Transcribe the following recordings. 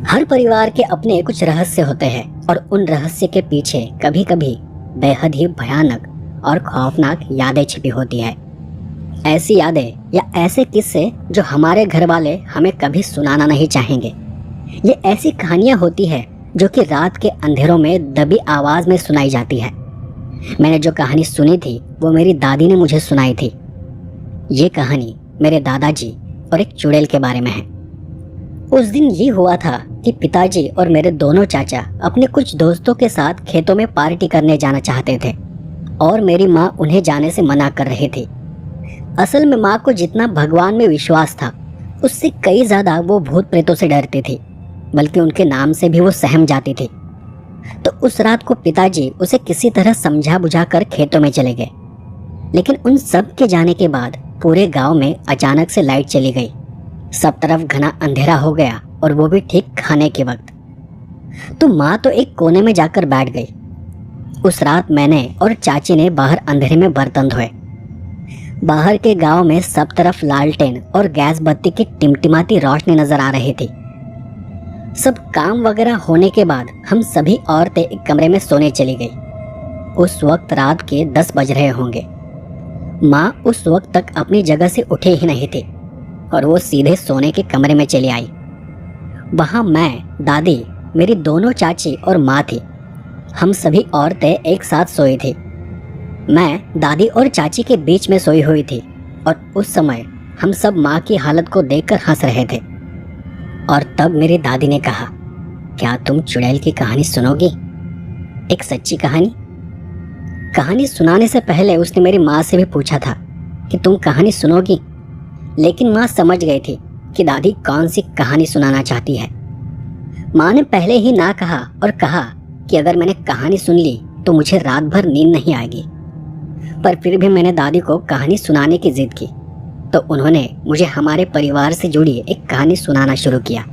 हर परिवार के अपने कुछ रहस्य होते हैं और उन रहस्य के पीछे कभी कभी बेहद ही भयानक और खौफनाक यादें छिपी होती है। ऐसी यादें या ऐसे किस्से जो हमारे घर वाले हमें कभी सुनाना नहीं चाहेंगे। ये ऐसी कहानियां होती है जो कि रात के अंधेरों में दबी आवाज में सुनाई जाती है। मैंने जो कहानी सुनी थी वो मेरी दादी ने मुझे सुनाई थी। ये कहानी मेरे दादाजी और एक चुड़ैल के बारे में है। उस दिन ये हुआ था कि पिताजी और मेरे दोनों चाचा अपने कुछ दोस्तों के साथ खेतों में पार्टी करने जाना चाहते थे और मेरी माँ उन्हें जाने से मना कर रही थी। असल में माँ को जितना भगवान में विश्वास था उससे कई ज़्यादा वो भूत प्रेतों से डरती थी, बल्कि उनके नाम से भी वो सहम जाती थी। तो उस रात को पिताजी उसे किसी तरह समझा बुझा कर खेतों में चले गए। लेकिन उन सब के जाने के बाद पूरे गांव में अचानक से लाइट चली गई। सब तरफ घना अंधेरा हो गया और वो भी ठीक खाने के वक्त। तो माँ तो एक कोने में जाकर बैठ गई। उस रात मैंने और चाची ने बाहर अंधेरे में बर्तन धोए। बाहर के गांव में सब तरफ लालटेन और गैस बत्ती की टिमटिमाती रोशनी नजर आ रही थी। सब काम वगैरह होने के बाद हम सभी औरतें एक कमरे में सोने चली गई। उस वक्त रात के 10 बज रहे होंगे। माँ उस वक्त तक अपनी जगह से उठे ही नहीं थी और वो सीधे सोने के कमरे में चली आई। वहाँ मैं, दादी, मेरी दोनों चाची और माँ थी। हम सभी औरतें एक साथ सोई थी। मैं दादी और चाची के बीच में सोई हुई थी और उस समय हम सब माँ की हालत को देखकर हंस रहे थे। और तब मेरी दादी ने कहा, क्या तुम चुड़ैल की कहानी सुनोगी? एक सच्ची कहानी। कहानी सुनाने से पहले उसने मेरी माँ से भी पूछा था कि तुम कहानी सुनोगी, लेकिन माँ समझ गई थी कि दादी कौन सी कहानी सुनाना चाहती है। माँ ने पहले ही ना कहा और कहा कि अगर मैंने कहानी सुन ली तो मुझे रात भर नींद नहीं आएगी। पर फिर भी मैंने दादी को कहानी सुनाने की जिद की तो उन्होंने मुझे हमारे परिवार से जुड़ी एक कहानी सुनाना शुरू किया।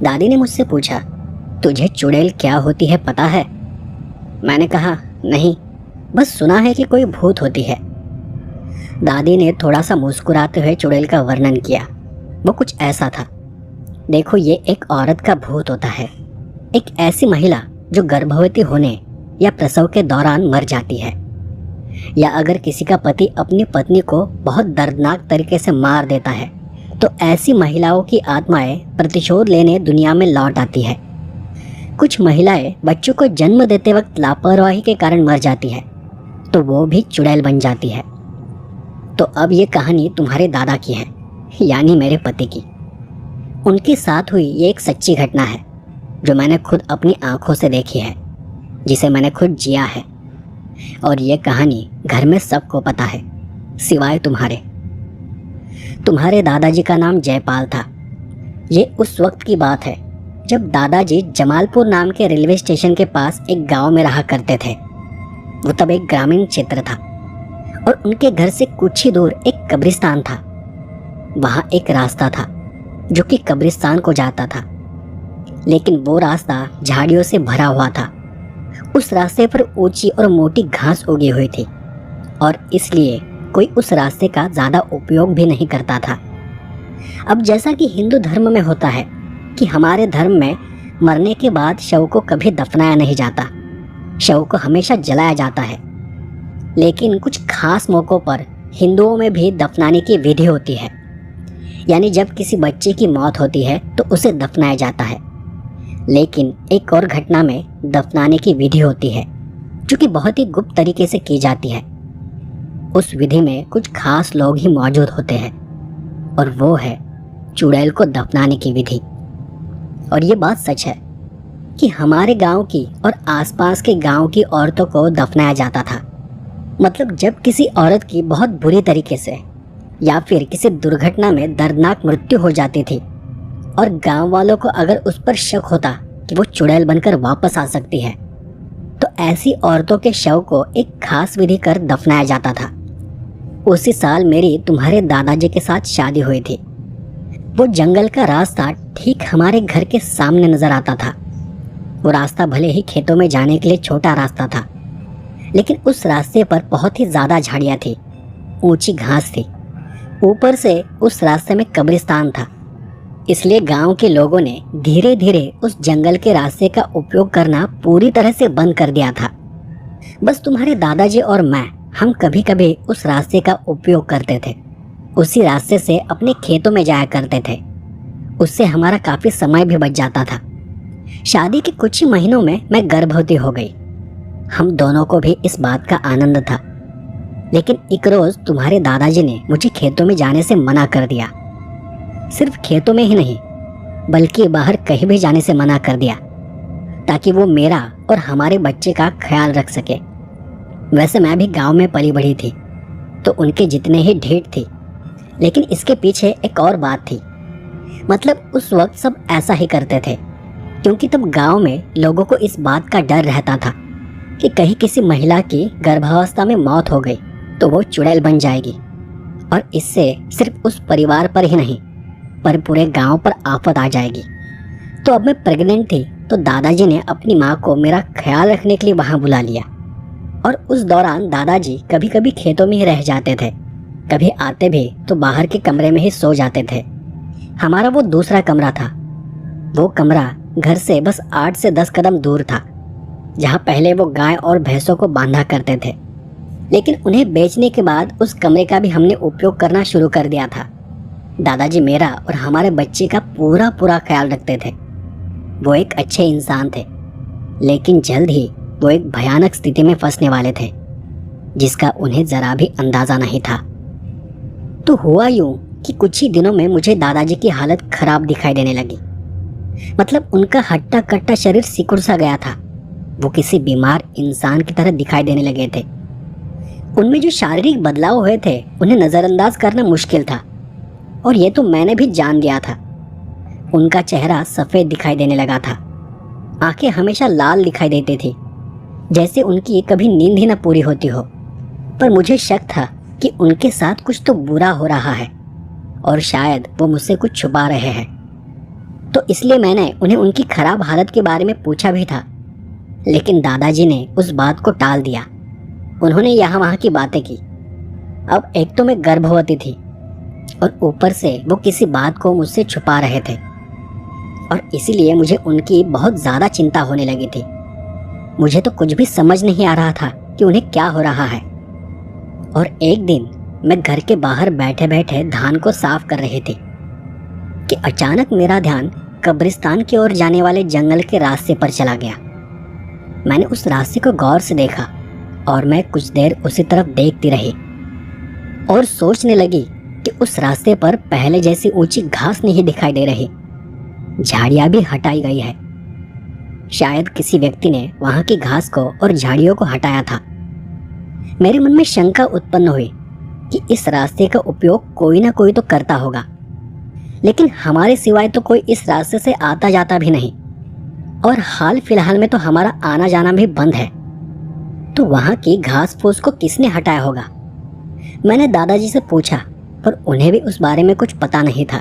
दादी ने मुझसे पूछा, तुझे चुड़ैल क्या होती है पता है? मैंने कहा, नहीं, बस सुना है कि कोई भूत होती है। दादी ने थोड़ा सा मुस्कुराते हुए चुड़ैल का वर्णन किया। वो कुछ ऐसा था, देखो ये एक औरत का भूत होता है, एक ऐसी महिला जो गर्भवती होने या प्रसव के दौरान मर जाती है, या अगर किसी का पति अपनी पत्नी को बहुत दर्दनाक तरीके से मार देता है तो ऐसी महिलाओं की आत्माएं प्रतिशोध लेने दुनिया में लौट आती है। कुछ महिलाएं बच्चों को जन्म देते वक्त लापरवाही के कारण मर जाती है तो वो भी चुड़ैल बन जाती है। तो अब ये कहानी तुम्हारे दादा की है, यानी मेरे पति की। उनके साथ हुई ये एक सच्ची घटना है जो मैंने खुद अपनी आंखों से देखी है, जिसे मैंने खुद जिया है। और ये कहानी घर में सबको पता है सिवाय तुम्हारे दादाजी का नाम जयपाल था। ये उस वक्त की बात है जब दादाजी जमालपुर नाम के रेलवे स्टेशन के पास एक गांव में रहा करते थे। वो तब एक ग्रामीण क्षेत्र था और उनके घर से कुछ ही दूर एक कब्रिस्तान था। वहाँ एक रास्ता था जो कि कब्रिस्तान को जाता था, लेकिन वो रास्ता झाड़ियों से भरा हुआ था। उस रास्ते पर ऊंची और मोटी घास उगी हुई थी और इसलिए कोई उस रास्ते का ज़्यादा उपयोग भी नहीं करता था। अब जैसा कि हिंदू धर्म में होता है कि हमारे धर्म में मरने के बाद शव को कभी दफनाया नहीं जाता, शव को हमेशा जलाया जाता है। लेकिन कुछ खास मौक़ों पर हिंदुओं में भी दफनाने की विधि होती है, यानी जब किसी बच्चे की मौत होती है तो उसे दफनाया जाता है। लेकिन एक और घटना में दफनाने की विधि होती है जो कि बहुत ही गुप्त तरीके से की जाती है। उस विधि में कुछ खास लोग ही मौजूद होते हैं और वो है चुड़ैल को दफनाने की विधि। और ये बात सच है कि हमारे गांव की और आसपास के गांव की औरतों को दफनाया जाता था। मतलब जब किसी औरत की बहुत बुरी तरीके से या फिर किसी दुर्घटना में दर्दनाक मृत्यु हो जाती थी और गांव वालों को अगर उस पर शक होता कि वो चुड़ैल बनकर वापस आ सकती है तो ऐसी औरतों के शव को एक खास विधि कर दफनाया जाता था। उसी साल मेरी तुम्हारे दादाजी के साथ शादी हुई थी। वो जंगल का रास्ता ठीक हमारे घर के सामने नजर आता था। वो रास्ता भले ही खेतों में जाने के लिए छोटा रास्ता था, लेकिन उस रास्ते पर बहुत ही ज़्यादा झाड़ियाँ थी, ऊंची घास थी। ऊपर से उस रास्ते में कब्रिस्तान था, इसलिए गांव के लोगों ने धीरे धीरे उस जंगल के रास्ते का उपयोग करना पूरी तरह से बंद कर दिया था। बस तुम्हारे दादाजी और मैं, हम कभी कभी उस रास्ते का उपयोग करते थे। उसी रास्ते से अपने खेतों में जाया करते थे। उससे हमारा काफी समय भी बच जाता था। शादी के कुछ ही महीनों में मैं गर्भवती हो गई। हम दोनों को भी इस बात का आनंद था। लेकिन एक रोज तुम्हारे दादाजी ने मुझे खेतों में जाने से मना कर दिया। सिर्फ खेतों में ही नहीं, बल्कि बाहर कहीं भी जाने से मना कर दिया, ताकि वो मेरा और हमारे बच्चे का ख्याल रख सके। वैसे मैं भी गांव में पली बढ़ी थी, तो उनके जितने ही ढेर थी, लेकिन इसके पीछे एक और बात थी। मतलब उस वक्त सब ऐसा ही करते थे, क्योंकि तब गांव में लोगों को इस बात का डर रहता था कि कहीं किसी महिला की गर्भावस्था में मौत हो गई तो वो चुड़ैल बन जाएगी, और इससे सिर्फ उस परिवार पर ही नहीं, पर पूरे गांव पर आफत आ जाएगी। तो अब मैं प्रेग्नेंट थी, तो दादाजी ने अपनी माँ को मेरा ख्याल रखने के लिए वहाँ बुला लिया। और उस दौरान दादाजी कभी कभी खेतों में ही रह जाते थे, कभी आते भी तो बाहर के कमरे में ही सो जाते थे। हमारा वो दूसरा कमरा था। वो कमरा घर से बस 8 से 10 कदम दूर था, जहाँ पहले वो गाय और भैंसों को बांधा करते थे। लेकिन उन्हें बेचने के बाद उस कमरे का भी हमने उपयोग करना शुरू कर दिया था। दादाजी मेरा और हमारे बच्चे का पूरा ख्याल रखते थे। वो एक अच्छे इंसान थे, लेकिन जल्द ही वो एक भयानक स्थिति में फंसने वाले थे, जिसका उन्हें जरा भी अंदाजा नहीं था। तो हुआ यूं कि कुछ ही दिनों में मुझे दादाजी की हालत खराब दिखाई देने लगी। मतलब उनका हट्टा कट्टा शरीर सिकुड़ सा गया था। वो किसी बीमार इंसान की तरह दिखाई देने लगे थे। उनमें जो शारीरिक बदलाव हुए थे उन्हें नज़रअंदाज करना मुश्किल था, और ये तो मैंने भी जान लिया था। उनका चेहरा सफ़ेद दिखाई देने लगा था। आंखें हमेशा लाल दिखाई देती थी, जैसे उनकी कभी नींद ही न पूरी होती हो। पर मुझे शक था कि उनके साथ कुछ तो बुरा हो रहा है, और शायद वो मुझसे कुछ छुपा रहे हैं। तो इसलिए मैंने उन्हें उनकी खराब हालत के बारे में पूछा भी था, लेकिन दादाजी ने उस बात को टाल दिया। उन्होंने यहाँ वहाँ की बातें की। अब एक तो मैं गर्भवती थी, और ऊपर से वो किसी बात को मुझसे छुपा रहे थे, और इसीलिए मुझे उनकी बहुत ज़्यादा चिंता होने लगी थी। मुझे तो कुछ भी समझ नहीं आ रहा था कि उन्हें क्या हो रहा है। और एक दिन मैं घर के बाहर बैठे बैठे धान को साफ कर रही थी कि अचानक मेरा ध्यान कब्रिस्तान की ओर जाने वाले जंगल के रास्ते पर चला गया। मैंने उस रास्ते को गौर से देखा, और मैं कुछ देर उसी तरफ देखती रही और सोचने लगी कि उस रास्ते पर पहले जैसी ऊंची घास नहीं दिखाई दे रही। झाड़ियां भी हटाई गई है। शायद किसी व्यक्ति ने वहां की घास को और झाड़ियों को हटाया था। मेरे मन में शंका उत्पन्न हुई कि इस रास्ते का उपयोग कोई ना कोई तो करता होगा, लेकिन हमारे सिवाय तो कोई इस रास्ते से आता जाता भी नहीं, और हाल फिलहाल में तो हमारा आना जाना भी बंद है। तो वहां की घास फूस को किसने हटाया होगा? मैंने दादाजी से पूछा, पर उन्हें भी उस बारे में कुछ पता नहीं था।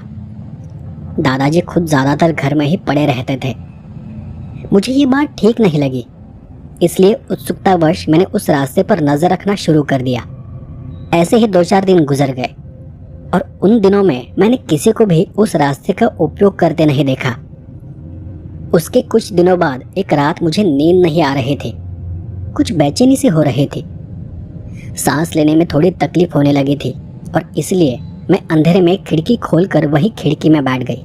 दादाजी खुद ज़्यादातर घर में ही पड़े रहते थे। मुझे ये बात ठीक नहीं लगी, इसलिए उत्सुकतावश मैंने उस रास्ते पर नज़र रखना शुरू कर दिया। ऐसे ही 2-4 दिन गुजर गए, और उन दिनों में मैंने किसी को भी उस रास्ते का उपयोग करते नहीं देखा। उसके कुछ दिनों बाद एक रात मुझे नींद नहीं आ रही थी। कुछ बेचैनी सी हो रही थी। सांस लेने में थोड़ी तकलीफ होने लगी थी, और इसलिए मैं अंधेरे में खिड़की खोलकर वही खिड़की में बैठ गई।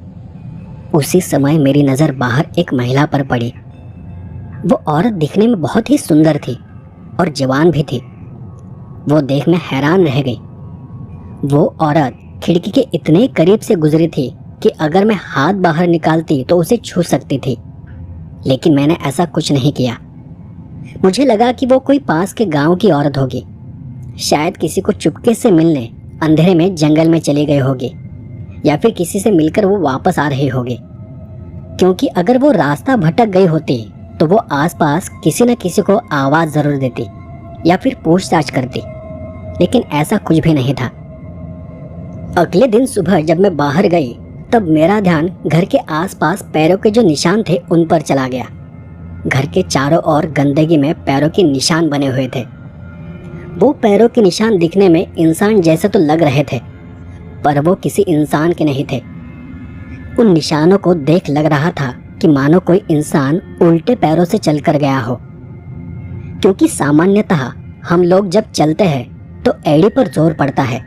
उसी समय मेरी नज़र बाहर एक महिला पर पड़ी। वो औरत दिखने में बहुत ही सुंदर थी और जवान भी थी। वो देख मैं हैरान रह गई। वो औरत खिड़की के इतने करीब से गुजरी थी कि अगर मैं हाथ बाहर निकालती तो उसे छू सकती थी, लेकिन मैंने ऐसा कुछ नहीं किया। मुझे लगा कि वो कोई पास के गांव की औरत होगी। शायद किसी को चुपके से मिलने अंधेरे में जंगल में चली गई होगी, या फिर किसी से मिलकर वो वापस आ रही होगी। क्योंकि अगर वो रास्ता भटक गई होती तो वो आसपास किसी न किसी को आवाज़ ज़रूर देती या फिर पूछताछ करती, लेकिन ऐसा कुछ भी नहीं था। अगले दिन सुबह जब मैं बाहर गई, तब मेरा ध्यान घर के आसपास पैरों के जो निशान थे उन पर चला गया। घर के चारों ओर गंदगी में पैरों के निशान बने हुए थे। वो पैरों के निशान दिखने में इंसान जैसे तो लग रहे थे, पर वो किसी इंसान के नहीं थे। उन निशानों को देख लग रहा था कि मानो कोई इंसान उल्टे पैरों से चलकर गया हो, क्योंकि सामान्यतः हम लोग जब चलते हैं तो एड़ी पर जोर पड़ता है,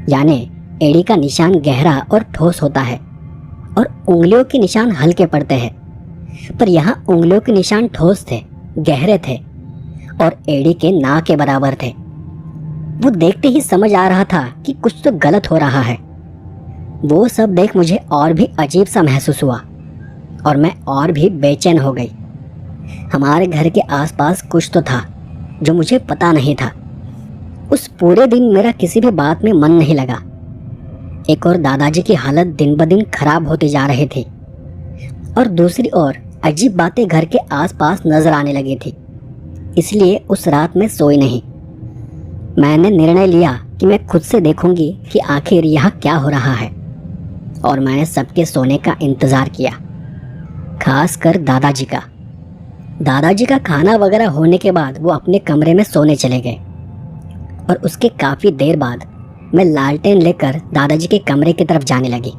यानी एड़ी का निशान गहरा और ठोस होता है और उंगलियों के निशान हल्के पड़ते हैं। पर यहाँ उंगलियों के निशान ठोस थे, गहरे थे और एड़ी के ना के बराबर थे। वो देखते ही समझ आ रहा था कि कुछ तो गलत हो रहा है। वो सब देख मुझे और भी अजीब सा महसूस हुआ और मैं और भी बेचैन हो गई। हमारे घर के आसपास कुछ तो था जो मुझे पता नहीं था। उस पूरे दिन मेरा किसी भी बात में मन नहीं लगा। एक और दादाजी की हालत दिन ब दिन खराब होती जा रही थी और दूसरी ओर अजीब बातें घर के आसपास नजर आने लगी थी। इसलिए उस रात में सोई नहीं। मैंने निर्णय लिया कि मैं खुद से देखूंगी कि आखिर यहाँ क्या हो रहा है और मैंने सबके सोने का इंतज़ार किया, खासकर दादाजी का। दादाजी का खाना वगैरह होने के बाद वो अपने कमरे में सोने चले गए और उसके काफ़ी देर बाद मैं लालटेन लेकर दादाजी के कमरे की तरफ जाने लगी।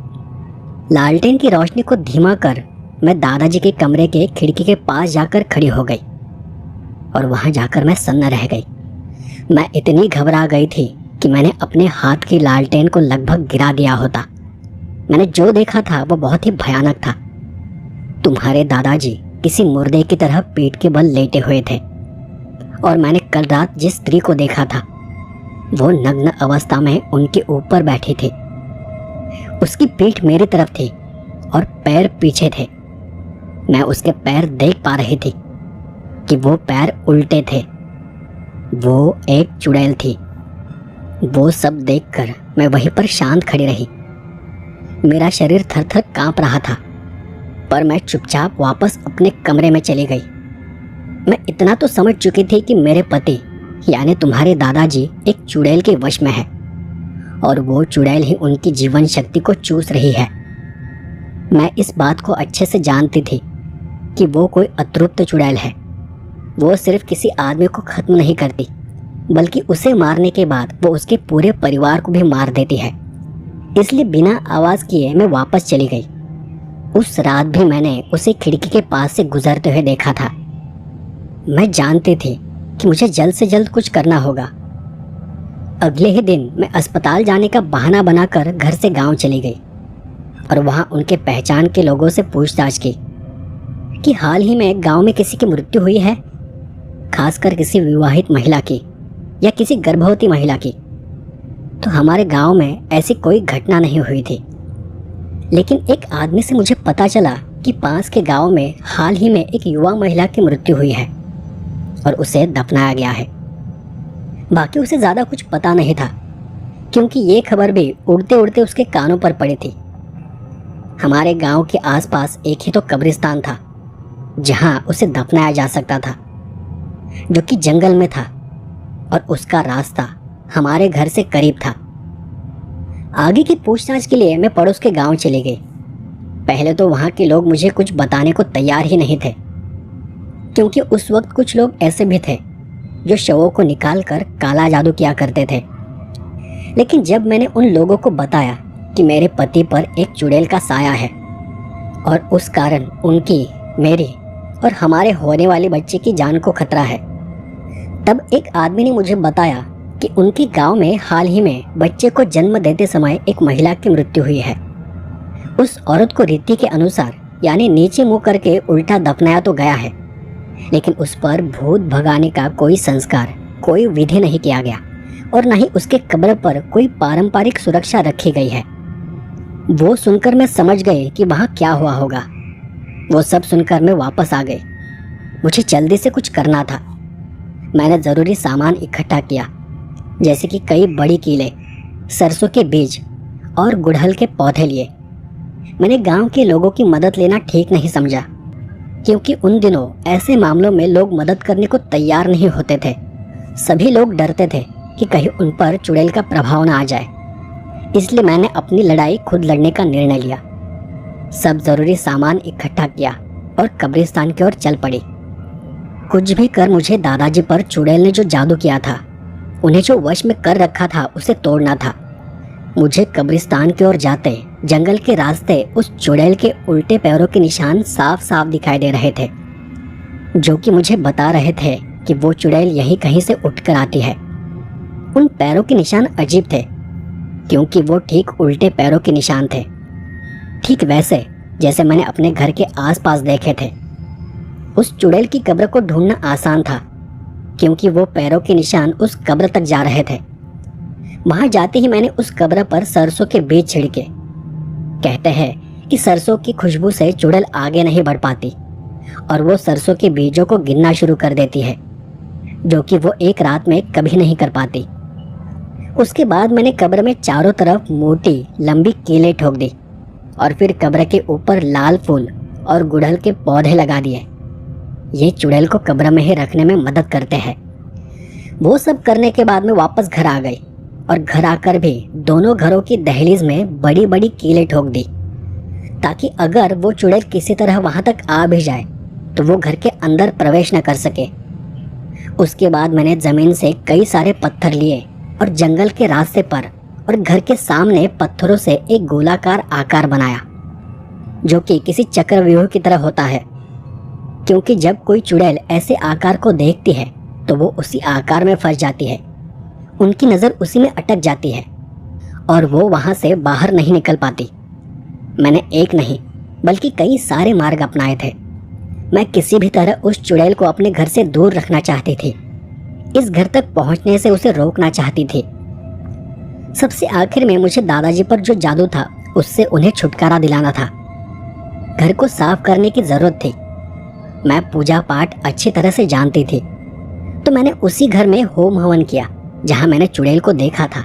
लालटेन की रोशनी को धीमा कर मैं दादाजी के कमरे के खिड़की के पास जाकर खड़ी हो गई और वहाँ जाकर मैं सन्न रह गई। मैं इतनी घबरा गई थी कि मैंने अपने हाथ की लालटेन को लगभग गिरा दिया होता। मैंने जो देखा था वो बहुत ही भयानक था। तुम्हारे दादाजी किसी मुर्दे की तरह पीठ के बल लेटे हुए थे और मैंने कल रात जिस स्त्री को देखा था वो नग्न अवस्था में उनके ऊपर बैठी थी। उसकी पीठ मेरी तरफ थी और पैर पीछे थे। मैं उसके पैर देख पा रही थी कि वो पैर उल्टे थे। वो एक चुड़ैल थी। वो सब देखकर मैं वहीं पर शांत खड़ी रही। मेरा शरीर थर-थर कांप रहा था, पर मैं चुपचाप वापस अपने कमरे में चली गई। मैं इतना तो समझ चुकी थी कि मेरे पति यानी तुम्हारे दादाजी एक चुड़ैल के वश में है और वो चुड़ैल ही उनकी जीवन शक्ति को चूस रही है। मैं इस बात को अच्छे से जानती थी कि वो कोई अतृप्त चुड़ैल है। वो सिर्फ किसी आदमी को खत्म नहीं करती, बल्कि उसे मारने के बाद वो उसके पूरे परिवार को भी मार देती है। इसलिए बिना आवाज़ किए मैं वापस चली गई। उस रात भी मैंने उसे खिड़की के पास से गुजरते हुए देखा था। मैं जानती थी कि मुझे जल्द से जल्द कुछ करना होगा। अगले ही दिन मैं अस्पताल जाने का बहाना बनाकर घर से गांव चली गई और वहां उनके पहचान के लोगों से पूछताछ की कि हाल ही में गांव में किसी की मृत्यु हुई है, खासकर किसी विवाहित महिला की या किसी गर्भवती महिला की। तो हमारे गांव में ऐसी कोई घटना नहीं हुई थी, लेकिन एक आदमी से मुझे पता चला कि पास के गांव में हाल ही में एक युवा महिला की मृत्यु हुई है और उसे दफनाया गया है। बाकी उसे ज़्यादा कुछ पता नहीं था, क्योंकि ये खबर भी उड़ते उड़ते उसके कानों पर पड़ी थी। हमारे गांव के आसपास एक ही तो कब्रिस्तान था जहां उसे दफनाया जा सकता था, जो कि जंगल में था और उसका रास्ता हमारे घर से करीब था। आगे की पूछताछ के लिए मैं पड़ोस के गांव चली गई। पहले तो वहां के लोग मुझे कुछ बताने को तैयार ही नहीं थे, क्योंकि उस वक्त कुछ लोग ऐसे भी थे जो शवों को निकालकर काला जादू किया करते थे। लेकिन जब मैंने उन लोगों को बताया कि मेरे पति पर एक चुड़ैल का साया है और उस कारण उनकी, मेरी और हमारे होने वाले बच्चे की जान को खतरा है, तब एक आदमी ने मुझे बताया कि उनके गांव में हाल ही में बच्चे को जन्म देते समय एक महिला की मृत्यु हुई है। उस औरत को रीति के अनुसार यानी नीचे मुंह करके उल्टा दफनाया तो गया है, लेकिन उस पर भूत भगाने का कोई संस्कार, कोई विधि नहीं किया गया और न ही उसके कब्र पर कोई पारंपरिक सुरक्षा रखी गई है। वो सुनकर मैं समझ गई कि वहाँ क्या हुआ होगा। वो सब सुनकर मैं वापस आ गई। मुझे जल्दी से कुछ करना था। मैंने ज़रूरी सामान इकट्ठा किया, जैसे कि कई बड़ी कीले, सरसों के बीज और गुड़हल के पौधे लिए। मैंने गांव के लोगों की मदद लेना ठीक नहीं समझा, क्योंकि उन दिनों ऐसे मामलों में लोग मदद करने को तैयार नहीं होते थे। सभी लोग डरते थे कि कहीं उन पर चुड़ैल का प्रभाव न आ जाए। इसलिए मैंने अपनी लड़ाई खुद लड़ने का निर्णय लिया। सब ज़रूरी सामान इकट्ठा किया और कब्रिस्तान की ओर चल पड़ी। कुछ भी कर मुझे दादाजी पर चुड़ैल ने जो जादू किया था, उन्हें जो वश में कर रखा था, उसे तोड़ना था। मुझे कब्रिस्तान की ओर जाते जंगल के रास्ते उस चुड़ैल के उल्टे पैरों के निशान साफ साफ दिखाई दे रहे थे, जो कि मुझे बता रहे थे कि वो चुड़ैल यहीं कहीं से उठकर आती है। उन पैरों के निशान अजीब थे, क्योंकि वो ठीक उल्टे पैरों के निशान थे, ठीक वैसे जैसे मैंने अपने घर के आसपास देखे थे। उस चुड़ैल की कब्र को ढूंढना आसान था, क्योंकि वो पैरों के निशान उस कब्र तक जा रहे थे। वहां जाते ही मैंने उस कब्र पर सरसों के बीज छिड़के। कहते हैं कि सरसों की खुशबू से चुड़ैल आगे नहीं बढ़ पाती और वो सरसों के बीजों को गिनना शुरू कर देती है, जो कि वो एक रात में कभी नहीं कर पाती। उसके बाद मैंने कब्र में चारों तरफ मोटी लंबी कीलें ठोक दी और फिर कब्र के ऊपर लाल फूल और गुड़हल के पौधे लगा दिए। ये चुड़ैल को कब्र में ही रखने में मदद करते हैं। वो सब करने के बाद मैं वापस घर आ गई और घर आकर भी दोनों घरों की दहलीज में बड़ी बड़ी कीलें ठोक दी, ताकि अगर वो चुड़ैल किसी तरह वहां तक आ भी जाए तो वो घर के अंदर प्रवेश न कर सके। उसके बाद मैंने जमीन से कई सारे पत्थर लिए और जंगल के रास्ते पर और घर के सामने पत्थरों से एक गोलाकार आकार बनाया, जो कि किसी चक्रव्यूह की तरह होता है, क्योंकि जब कोई चुड़ैल ऐसे आकार को देखती है तो वो उसी आकार में फंस जाती है। उनकी नज़र उसी में अटक जाती है और वो वहाँ से बाहर नहीं निकल पाती। मैंने एक नहीं बल्कि कई सारे मार्ग अपनाए थे। मैं किसी भी तरह उस चुड़ैल को अपने घर से दूर रखना चाहती थी, इस घर तक पहुँचने से उसे रोकना चाहती थी। सबसे आखिर में मुझे दादाजी पर जो जादू था उससे उन्हें छुटकारा दिलाना था। घर को साफ करने की ज़रूरत थी। मैं पूजा पाठ अच्छी तरह से जानती थी, तो मैंने उसी घर में होम हवन किया जहां मैंने चुड़ैल को देखा था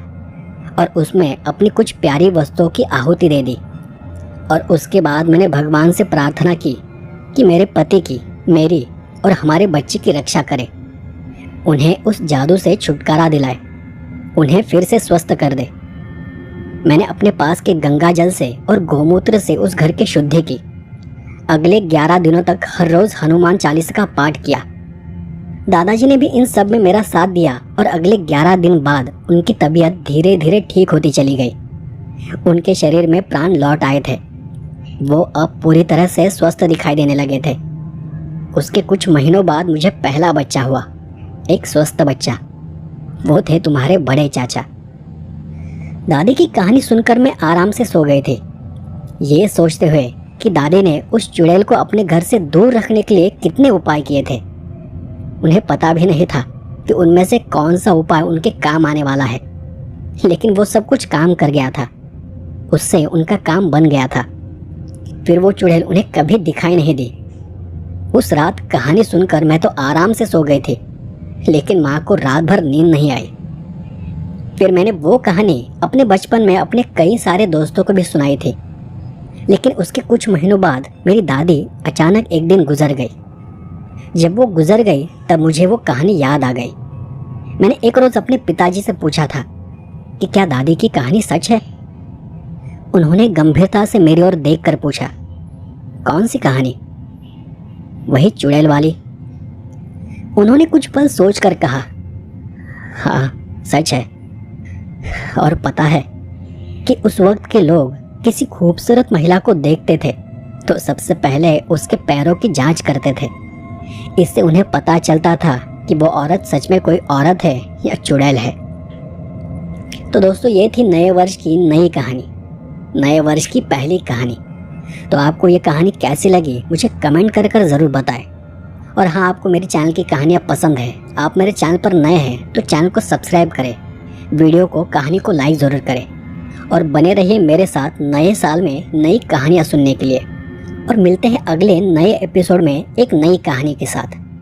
और उसमें अपनी कुछ प्यारी वस्तुओं की आहुति दे दी। और उसके बाद मैंने भगवान से प्रार्थना की कि मेरे पति की, मेरी और हमारे बच्चे की रक्षा करे, उन्हें उस जादू से छुटकारा दिलाए, उन्हें फिर से स्वस्थ कर दे। मैंने अपने पास के गंगा जल से और गौमूत्र से उस घर की शुद्धि की। अगले 11 दिनों तक हर रोज हनुमान चालीसा का पाठ किया। दादाजी ने भी इन सब में मेरा साथ दिया और अगले 11 दिन बाद उनकी तबीयत धीरे धीरे ठीक होती चली गई। उनके शरीर में प्राण लौट आए थे। वो अब पूरी तरह से स्वस्थ दिखाई देने लगे थे। उसके कुछ महीनों बाद मुझे पहला बच्चा हुआ, एक स्वस्थ बच्चा। वो थे तुम्हारे बड़े चाचा। दादी की कहानी सुनकर मैं आराम से सो गई थी, ये सोचते हुए कि दादी ने उस चुड़ैल को अपने घर से दूर रखने के लिए कितने उपाय किए थे। उन्हें पता भी नहीं था कि उनमें से कौन सा उपाय उनके काम आने वाला है, लेकिन वो सब कुछ काम कर गया था। उससे उनका काम बन गया था। फिर वो चुड़ैल उन्हें कभी दिखाई नहीं दी। उस रात कहानी सुनकर मैं तो आराम से सो गई थी, लेकिन माँ को रात भर नींद नहीं आई। फिर मैंने वो कहानी अपने बचपन में अपने कई सारे दोस्तों को भी सुनाई थी, लेकिन उसके कुछ महीनों बाद मेरी दादी अचानक एक दिन गुजर गई। जब वो गुजर गई तब मुझे वो कहानी याद आ गई। मैंने एक रोज अपने पिताजी से पूछा था कि क्या दादी की कहानी सच है। उन्होंने गंभीरता से मेरी ओर देखकर पूछा, कौन सी कहानी? वही चुड़ैल वाली। उन्होंने कुछ पल सोचकर कहा, हाँ सच है। और पता है कि उस वक्त के लोग किसी खूबसूरत महिला को देखते थे तो सबसे पहले उसके पैरों की जांच करते थे। इससे उन्हें पता चलता था कि वो औरत सच में कोई औरत है या चुड़ैल है। तो दोस्तों, ये थी नए वर्ष की नई कहानी, नए वर्ष की पहली कहानी। तो आपको ये कहानी कैसी लगी मुझे कमेंट कर कर ज़रूर बताएं। और हाँ, आपको मेरे चैनल की कहानियाँ पसंद है, आप मेरे चैनल पर नए हैं तो चैनल को सब्सक्राइब करें, वीडियो को, कहानी को लाइक ज़रूर करें और बने रहिए मेरे साथ नए साल में नई कहानियाँ सुनने के लिए। और मिलते हैं अगले नए एपिसोड में एक नई कहानी के साथ।